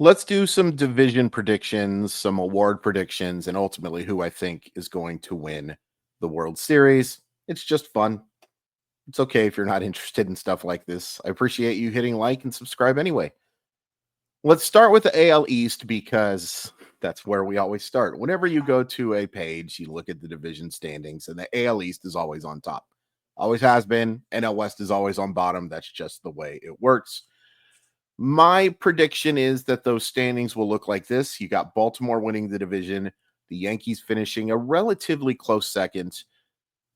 Let's do some division predictions, some award predictions, and ultimately who I think is going to win the World Series. It's just fun. It's okay if you're not interested in stuff like this. I appreciate you hitting like and subscribe anyway. Let's start with the AL East because that's where we always start. Whenever you go to a page, you look at the division standings, and the AL East is always on top. Always has been. NL West is always on bottom. That's just the way it works. My prediction is that those standings will look like this. You got Baltimore winning the division, the Yankees finishing a relatively close second.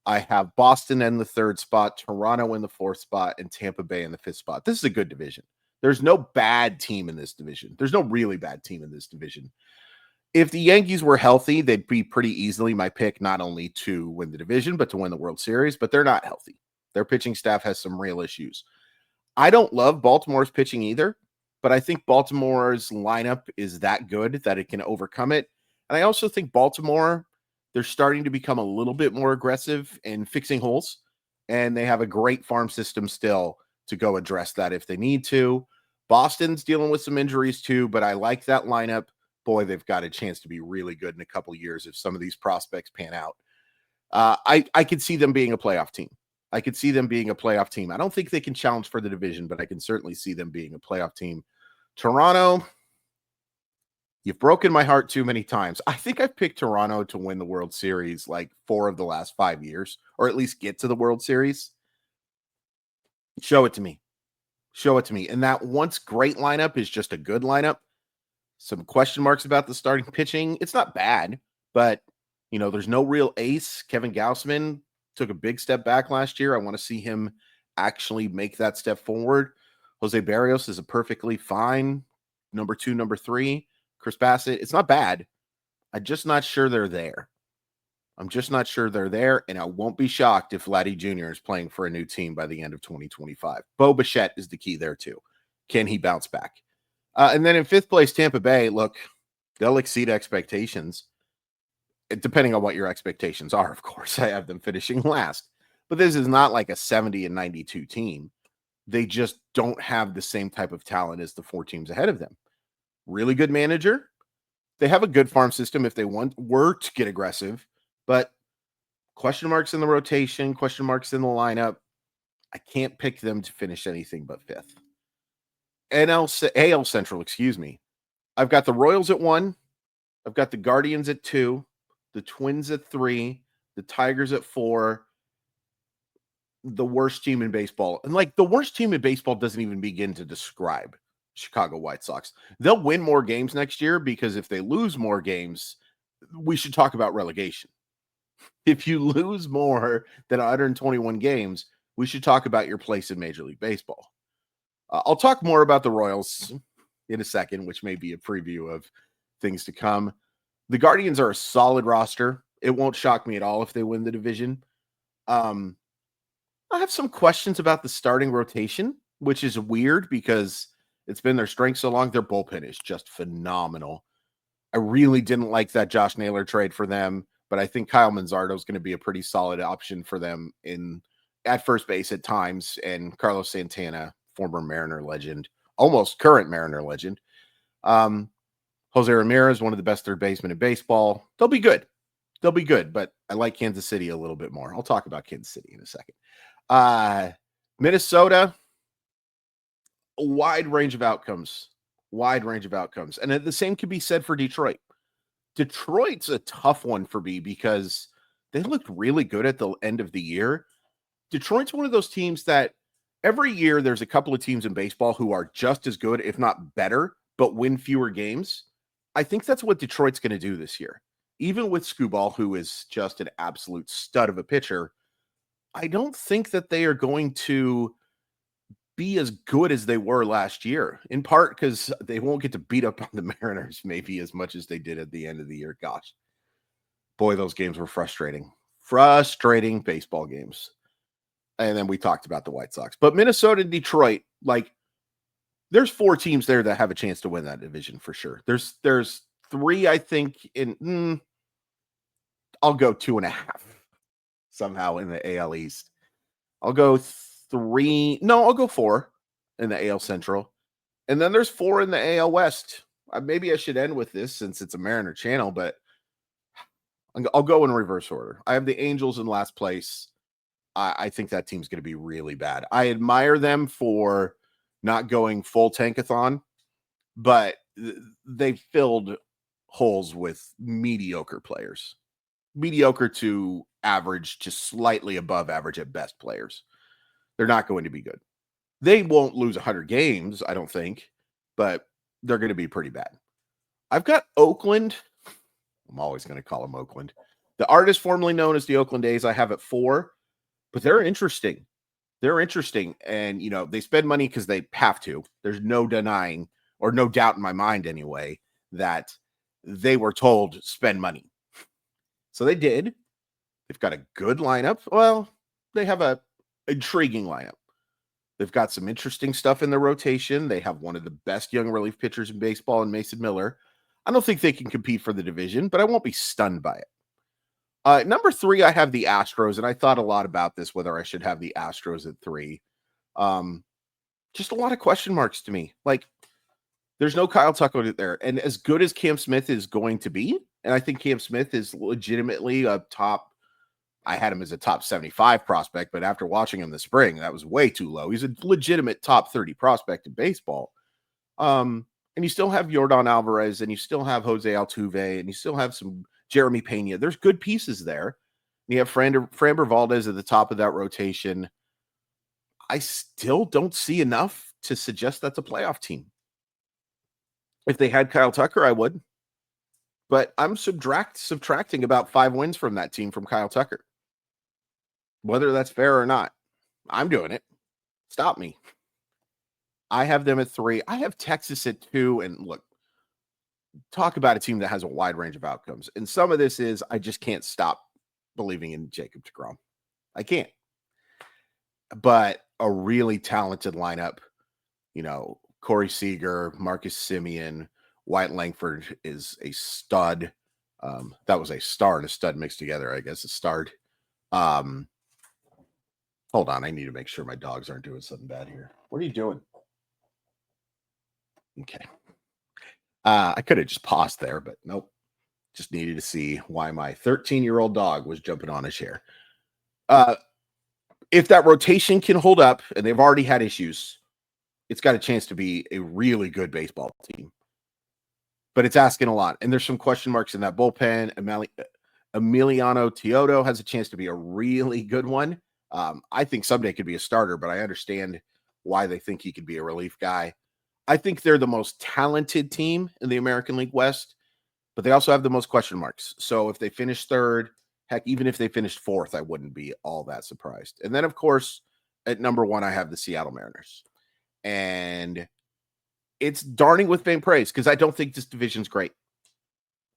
I have Boston in the third spot, Toronto in the fourth spot, and Tampa Bay in the fifth spot. This is a good division. There's no bad team in this division. There's no really bad team in this division. If the Yankees were healthy, they'd be pretty easily my pick, not only to win the division, but to win the World Series, but they're not healthy. Their pitching staff has some real issues. I don't love Baltimore's pitching either, but I think Baltimore's lineup is that good that it can overcome it. And I also think Baltimore, they're starting to become a little bit more aggressive in fixing holes, and they have a great farm system still to go address that if they need to. Boston's dealing with some injuries too, but I like that lineup. Boy, they've got a chance to be really good in a couple years if some of these prospects pan out. I could see them being a playoff team. I could see them being a playoff team. I don't think they can challenge for the division, but I can certainly see them being a playoff team. Toronto, you've broken my heart too many times. I think I've picked Toronto to win the World Series like 4 of the last 5 years, or at least get to the World Series. Show it to me. Show it to me. And that once great lineup is just a good lineup. Some question marks about the starting pitching. It's not bad, but there's no real ace. Kevin Gausman took a big step back last year. I want to see him actually make that step forward. Jose Barrios is a perfectly fine number 2, number 3. Chris Bassett, it's not bad. I'm just not sure they're there. I'm just not sure they're there, and I won't be shocked if Vladdy Jr. is playing for a new team by the end of 2025. Bo Bichette is the key there too. Can he bounce back? And then in fifth place, Tampa Bay, look, they'll exceed expectations. Depending on what your expectations are, of course. I have them finishing last. But this is not like a 70 and 92 team. They just don't have the same type of talent as the 4 teams ahead of them. Really good manager. They have a good farm system if they were to get aggressive, but question marks in the rotation, question marks in the lineup. I can't pick them to finish anything but fifth. AL Central, excuse me. I've got the Royals at 1. I've got the Guardians at 2, the Twins at 3, the Tigers at 4, the worst team in baseball. And like the worst team in baseball doesn't even begin to describe Chicago White Sox. They'll win more games next year because if they lose more games, we should talk about relegation. If you lose more than 121 games, we should talk about your place in Major League Baseball. I'll talk more about the Royals in a second, which may be a preview of things to come. The Guardians are a solid roster. It won't shock me at all if they win the division. I have some questions about the starting rotation, which is weird because it's been their strength so long. Their bullpen is just phenomenal. I really didn't like that Josh Naylor trade for them, but I think Kyle Manzardo is going to be a pretty solid option for them at first base at times. And Carlos Santana, former Mariner legend, almost current Mariner legend. Jose Ramirez, one of the best third basemen in baseball. They'll be good. They'll be good, but I like Kansas City a little bit more. I'll talk about Kansas City in a second. Minnesota, a wide range of outcomes. And the same could be said for Detroit. Detroit's a tough one for me because they looked really good at the end of the year. Detroit's one of those teams that every year there's a couple of teams in baseball who are just as good, if not better, but win fewer games. I think that's what Detroit's going to do this year. Even with Skubal, who is just an absolute stud of a pitcher, I don't think that they are going to be as good as they were last year, in part because they won't get to beat up on the Mariners maybe as much as they did at the end of the year. Gosh, boy, those games were frustrating. Frustrating baseball games. And then we talked about the White Sox. But Minnesota and Detroit, like, there's 4 teams there that have a chance to win that division for sure. There's 3, I think, I'll go 2.5 somehow in the AL East. I'll go 3. No, I'll go 4 in the AL Central. And then there's 4 in the AL West. maybe I should end with this since it's a Mariner channel, but I'll go in reverse order. I have the Angels in last place. I think that team's going to be really bad. I admire them for not going full tankathon, but they filled holes with mediocre players, mediocre to average, to slightly above average at best players. They're not going to be good. They won't lose 100 games, I don't think, but they're going to be pretty bad. I've got Oakland. I'm always going to call them Oakland. The artist formerly known as the Oakland A's, I have at 4, but they're interesting. They're interesting. And, they spend money because they have to. There's no denying or no doubt in my mind anyway that they were told spend money. So they did. They've got a good lineup. Well, they have a intriguing lineup. They've got some interesting stuff in their rotation. They have one of the best young relief pitchers in baseball in Mason Miller. I don't think they can compete for the division, but I won't be stunned by it. Number 3, I have the Astros, and I thought a lot about this, whether I should have the Astros at 3. Just a lot of question marks to me. Like, there's no Kyle Tucker there. And as good as Cam Smith is going to be, and I think Cam Smith is legitimately a top, I had him as a top 75 prospect, but after watching him this spring, that was way too low. He's a legitimate top 30 prospect in baseball. And you still have Yordan Alvarez, and you still have Jose Altuve, and you still have some Jeremy Pena. There's good pieces there. And you have Framber Valdez at the top of that rotation. I still don't see enough to suggest that's a playoff team. If they had Kyle Tucker, I would. But I'm subtracting about 5 wins from that team from Kyle Tucker. Whether that's fair or not, I'm doing it. Stop me. I have them at 3. I have Texas at 2. And look, talk about a team that has a wide range of outcomes. And some of this is I just can't stop believing in Jacob deGrom. I can't. But a really talented lineup, Corey Seager, Marcus Semien, Wyatt Langford is a stud. That was a star and a stud mixed together, I guess. A stud. Hold on. I need to make sure my dogs aren't doing something bad here. What are you doing? Okay. I could have just paused there, but nope. Just needed to see why my 13-year-old dog was jumping on a chair. If that rotation can hold up, and they've already had issues, it's got a chance to be a really good baseball team. But it's asking a lot. And there's some question marks in that bullpen. Emiliano Teodo has a chance to be a really good one. I think someday could be a starter, but I understand why they think he could be a relief guy. I think they're the most talented team in the American League West, but they also have the most question marks. So if they finish 3rd, heck, even if they finished 4th, I wouldn't be all that surprised. And then, of course, at number 1, I have the Seattle Mariners. And it's darning with faint praise because I don't think this division's great.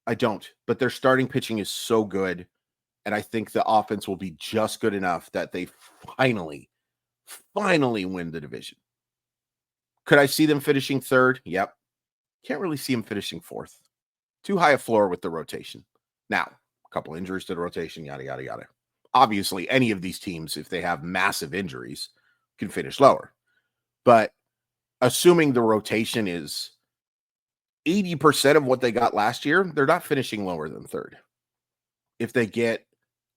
I don't. But their starting pitching is so good. And I think the offense will be just good enough that they finally win the division. Could I see them finishing 3rd? Yep. Can't really see them finishing 4th. Too high a floor with the rotation. Now, a couple injuries to the rotation, yada, yada, yada. Obviously, any of these teams, if they have massive injuries, can finish lower. But assuming the rotation is 80% of what they got last year, they're not finishing lower than 3rd. If they get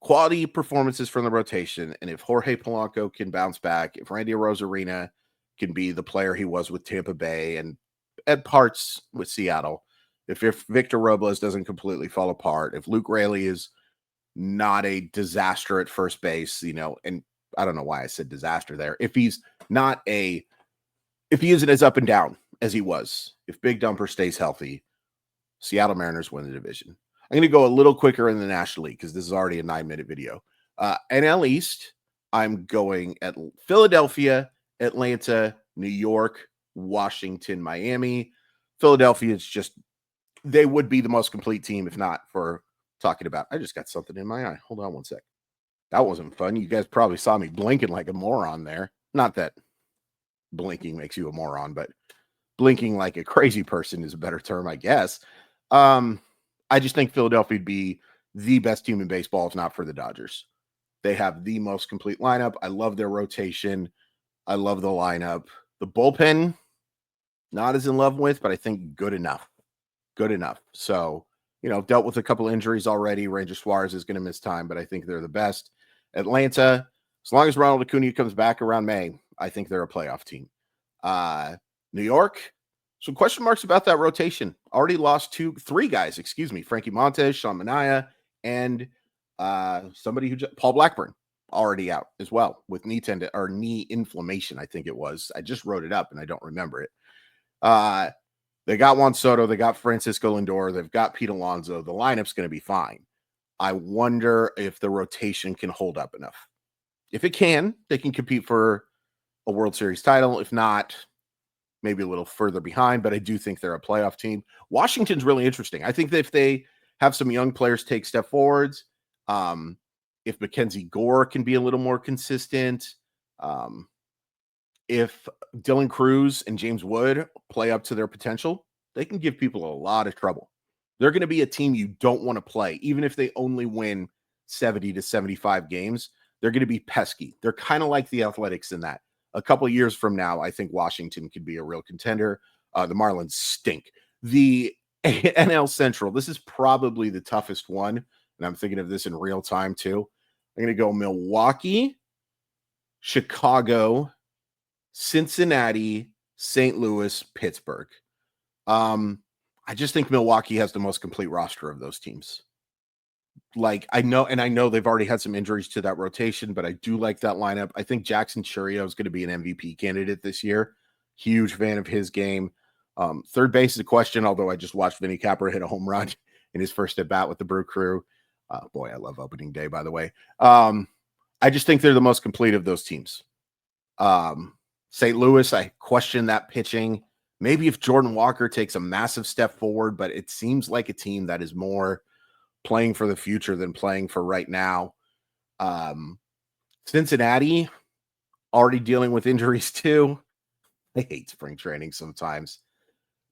quality performances from the rotation, and if Jorge Polanco can bounce back, if Randy Arozarena can be the player he was with Tampa Bay and at parts with Seattle, if Victor Robles doesn't completely fall apart, if Luke Raley is not a disaster at first base, and I don't know why I said disaster there. If he isn't as up and down as he was, if Big Dumper stays healthy, Seattle Mariners win the division. I'm going to go a little quicker in the National League because this is already a 9-minute video. NL East, I'm going at Philadelphia, Atlanta, New York, Washington, Miami. Philadelphia is just, they would be the most complete team if not for talking about, I just got something in my eye. Hold on one sec. That wasn't fun. You guys probably saw me blinking like a moron there. Not that blinking makes you a moron, but blinking like a crazy person is a better term, I guess. I just think Philadelphia would be the best team in baseball if not for the Dodgers. They have the most complete lineup. I love their rotation. I love the lineup. The bullpen, not as in love with, but I think good enough. good enough. So, dealt with a couple injuries already. Ranger Suarez is going to miss time, but I think they're the best. Atlanta, as long as Ronald Acuna comes back around May, I think they're a playoff team. New York, some question marks about that rotation. Already lost three guys, Frankie Montes, Sean Manaea, and Paul Blackburn, already out as well with knee inflammation, I think it was. I just wrote it up and I don't remember it. They got Juan Soto, they got Francisco Lindor, they've got Pete Alonso. The lineup's going to be fine. I wonder if the rotation can hold up enough. If it can, they can compete for a World Series title. If not, maybe a little further behind, but I do think they're a playoff team. Washington's really interesting. I think that if they have some young players take step forwards, if Mackenzie Gore can be a little more consistent, if Dylan Cruz and James Wood play up to their potential, they can give people a lot of trouble. They're going to be a team you don't want to play, even if they only win 70 to 75 games. They're going to be pesky. They're kind of like the Athletics in that. A couple of years from now, I think Washington could be a real contender. The Marlins stink. The NL Central, this is probably the toughest one, and I'm thinking of this in real time too. I'm going to go Milwaukee, Chicago, Cincinnati, St. Louis, Pittsburgh. I just think Milwaukee has the most complete roster of those teams. I know they've already had some injuries to that rotation, but I do like that lineup. I think Jackson Chourio is going to be an MVP candidate this year. Huge fan of his game. Third base is a question, although I just watched Vinny Capra hit a home run in his first at bat with the Brew Crew. Boy, I love opening day, by the way. I just think they're the most complete of those teams. St. Louis, I question that pitching. Maybe if Jordan Walker takes a massive step forward, but it seems like a team that is more playing for the future than playing for right now. Cincinnati, already dealing with injuries too. I hate spring training sometimes.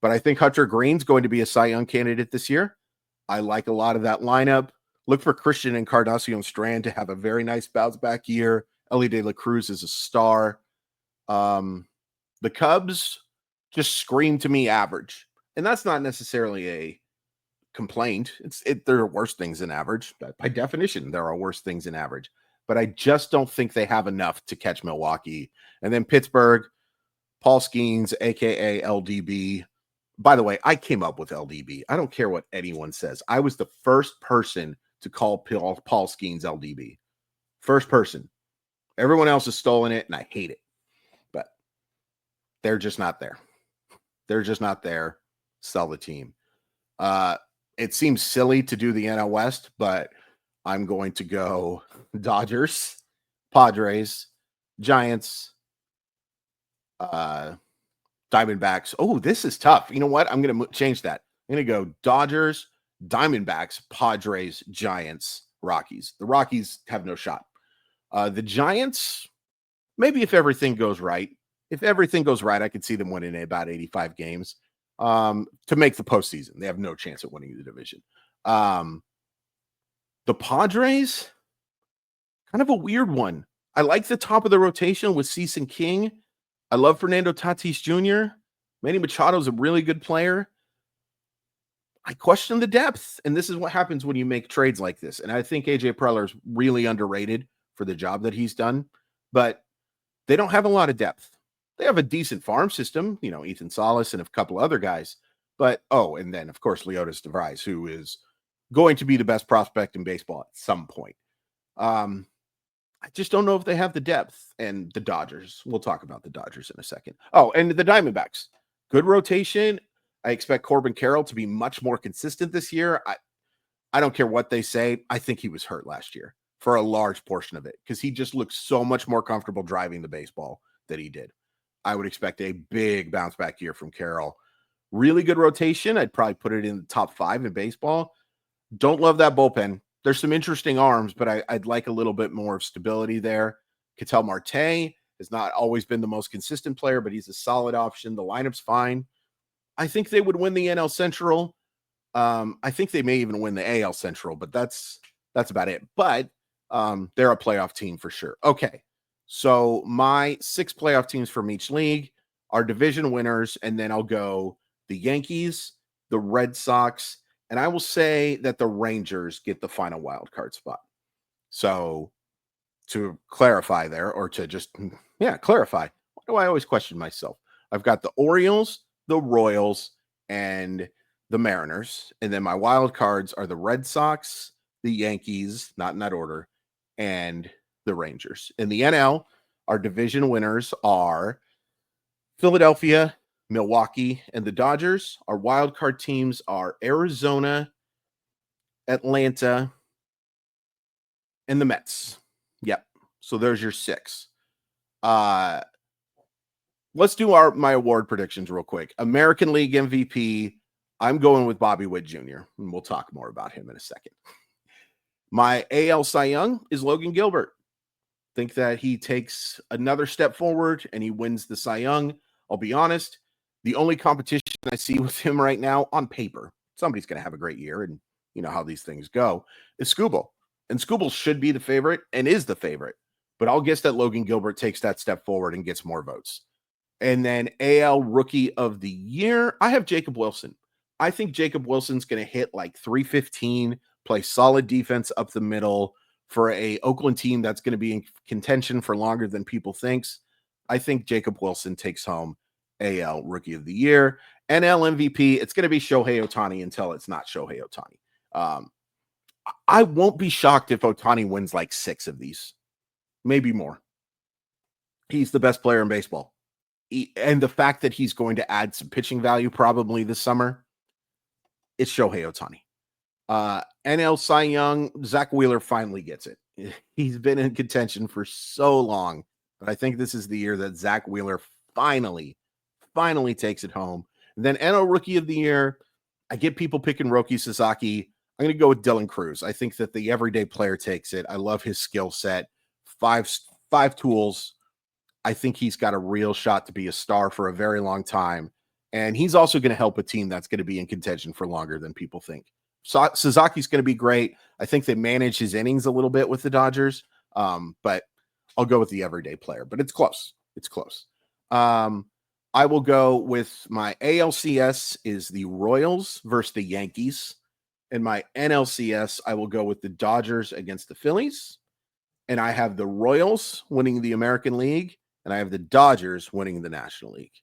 But I think Hunter Green's going to be a Cy Young candidate this year. I like a lot of that lineup. Look for Christian Encarnacion Strand to have a very nice bounce back year. Ellie De La Cruz is a star. The Cubs just scream to me average. And that's not necessarily a complaint. There are worse things than average. By definition, there are worse things than average. But I just don't think they have enough to catch Milwaukee. And then Pittsburgh, Paul Skeens, a.k.a. LDB. By the way, I came up with LDB. I don't care what anyone says. I was the first person to call Paul Skeens LDB. First person. Everyone else has stolen it, and I hate it. But they're just not there. They're just not there. Sell the team. It seems silly to do the NL West, but I'm going to go Dodgers, Padres, Giants, Diamondbacks. Oh, this is tough. You know what? I'm going to change that. I'm going to go Dodgers, Diamondbacks, Padres, Giants, Rockies. The Rockies have no shot. The Giants, maybe if everything goes right. If everything goes right, I could see them winning about 85 games to make the postseason. They have no chance at winning the division. The Padres, kind of a weird one. I like the top of the rotation with Cease and King. I love Fernando Tatis Jr. Manny Machado is a really good player. I question the depth, and this is what happens when you make trades like this. And I think AJ Preller is really underrated for the job that he's done, but they don't have a lot of depth. They have a decent farm system, Ethan Salas and a couple other guys. But, and then, of course, Leotis DeVries, who is going to be the best prospect in baseball at some point. I just don't know if they have the depth. And the Dodgers, we'll talk about the Dodgers in a second. Oh, and the Diamondbacks, good rotation. I expect Corbin Carroll to be much more consistent this year. I don't care what they say. I think he was hurt last year for a large portion of it because he just looked so much more comfortable driving the baseball that he did. I would expect a big bounce back year from Carroll. Really good rotation. I'd probably put it in the top 5 in baseball. Don't love that bullpen. There's some interesting arms, but I'd like a little bit more of stability there. Ketel Marte has not always been the most consistent player, but he's a solid option. The lineup's fine. I think they would win the NL Central. I think they may even win the AL Central, but that's about it. But they're a playoff team for sure. Okay. So my 6 playoff teams from each league are division winners, and then I'll go the Yankees, the Red Sox, and I will say that the Rangers get the final wild card spot. So to clarify there, or to just, clarify, why do I always question myself? I've got the Orioles, the Royals, and the Mariners. And then my wild cards are the Red Sox, the Yankees, not in that order, and the Rangers. In the NL, our division winners are Philadelphia, Milwaukee, and the Dodgers. Our wild card teams are Arizona, Atlanta, and the Mets. Yep. So there's your 6. Let's do my award predictions real quick. American League MVP, I'm going with Bobby Witt Jr., and we'll talk more about him in a second. My AL Cy Young is Logan Gilbert. Think that he takes another step forward and he wins the Cy Young. I'll be honest, the only competition I see with him right now on paper, somebody's going to have a great year, and you know how these things go, is Skubal. And Skubal should be the favorite and is the favorite. But I'll guess that Logan Gilbert takes that step forward and gets more votes. And then AL Rookie of the Year, I have Jacob Wilson. I think Jacob Wilson's going to hit like 315, play solid defense up the middle for a Oakland team that's going to be in contention for longer than people thinks. I think Jacob Wilson takes home AL Rookie of the Year. NL MVP, it's going to be Shohei Ohtani until it's not Shohei Ohtani. I won't be shocked if Ohtani wins like 6 of these, maybe more. He's the best player in baseball. And the fact that he's going to add some pitching value probably this summer, it's Shohei Ohtani. NL Cy Young, Zach Wheeler finally gets it. He's been in contention for so long, but I think this is the year that Zach Wheeler finally takes it home. And then NL Rookie of the Year, I get people picking Roki Sasaki. I'm going to go with Dylan Cruz. I think that the everyday player takes it. I love his skill set. Five tools. I think he's got a real shot to be a star for a very long time. And he's also going to help a team that's going to be in contention for longer than people think. Suzuki's going to be great. I think they manage his innings a little bit with the Dodgers, but I'll go with the everyday player. But it's close. It's close. I will go with my ALCS is the Royals versus the Yankees. And my NLCS, I will go with the Dodgers against the Phillies. And I have the Royals winning the American League, and I have the Dodgers winning the National League.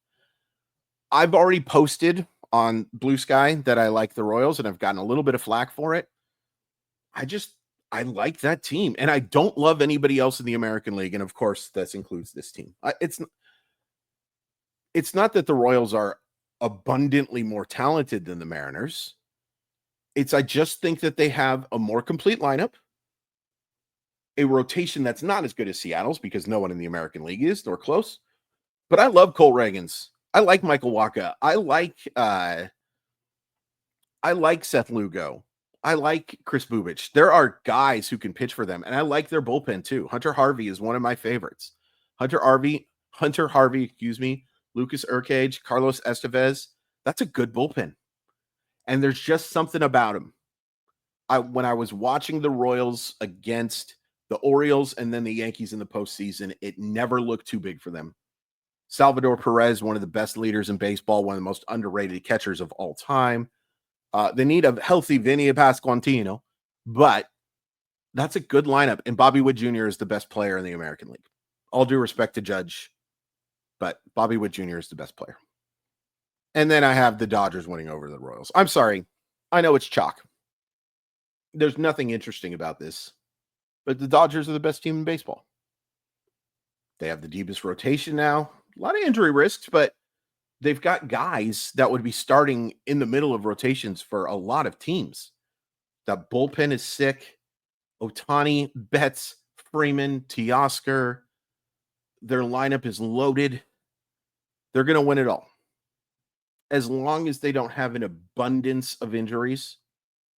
I've already posted on Blue Sky that I like the Royals, and I've gotten a little bit of flack for it. I like that team, and I don't love anybody else in the American League. And of course, this includes this team. It's not that the Royals are abundantly more talented than the Mariners. I just think that they have a more complete lineup, a rotation that's not as good as Seattle's because no one in the American League is, nor close. But I love Cole Reagans. I like Michael Wacha. I like Seth Lugo. I like Chris Bubich. There are guys who can pitch for them, and I like their bullpen too. Hunter Harvey is one of my favorites. Hunter Harvey, Lucas Urquage, Carlos Estevez. That's a good bullpen. And there's just something about him. When I was watching the Royals against the Orioles and then the Yankees in the postseason, it never looked too big for them. Salvador Perez, one of the best leaders in baseball, one of the most underrated catchers of all time. They need a healthy Vinny Pasquantino, but that's a good lineup. And Bobby Witt Jr. is the best player in the American League. All due respect to Judge, but Bobby Witt Jr. is the best player. And then I have the Dodgers winning over the Royals. I'm sorry. I know it's chalk. There's nothing interesting about this, but the Dodgers are the best team in baseball. They have the deepest rotation now. A lot of injury risks, but they've got guys that would be starting in the middle of rotations for a lot of teams. That bullpen is sick. Ohtani, Betts, Freeman, Teoscar. Their lineup is loaded. They're going to win it all. As long as they don't have an abundance of injuries,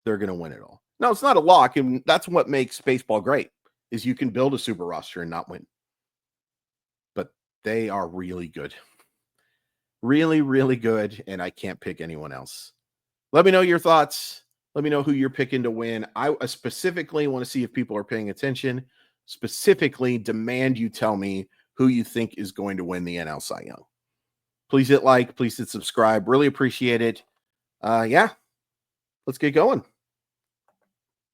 they're going to win it all. No, it's not a lock, and that's what makes baseball great, is you can build a super roster and not win. But they are really good. Really, really good, and I can't pick anyone else. Let me know your thoughts. Let me know who you're picking to win. I specifically want to see if people are paying attention. Specifically, demand you tell me who you think is going to win the NL Cy Young. Please hit like. Please hit subscribe. Really appreciate it. Yeah, let's get going.